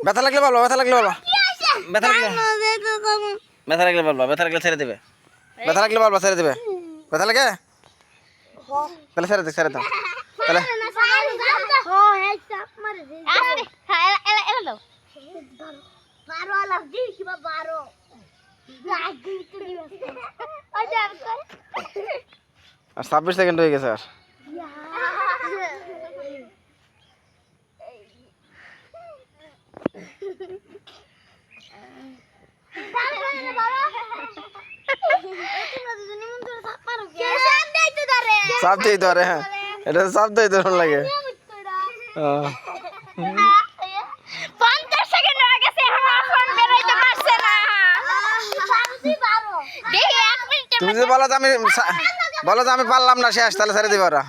ব্যথা লাগলে বলবা, ব্যথা লাগলে বলবা, ব্যথা লাগলে ব্যথা লাগলে বলবা, ব্যথা লাগলে ছেড়ে দেবে, ব্যথা লাগলে বলবা ছেড়ে দেবে। ব্যথা লাগে তাহলে ছেড়ে দে, ছেড়ে দাও তাহলে। আর 26 সেকেন্ড হয়ে গেছে। আর চাপ দিয়ে ধরে, হ্যাঁ এটা চাপ দিয়ে ধরুন লাগে। তুমি যদি বলো যে আমি পারলাম না শেষ, তাহলে ছেড়ে দিবে ওরা।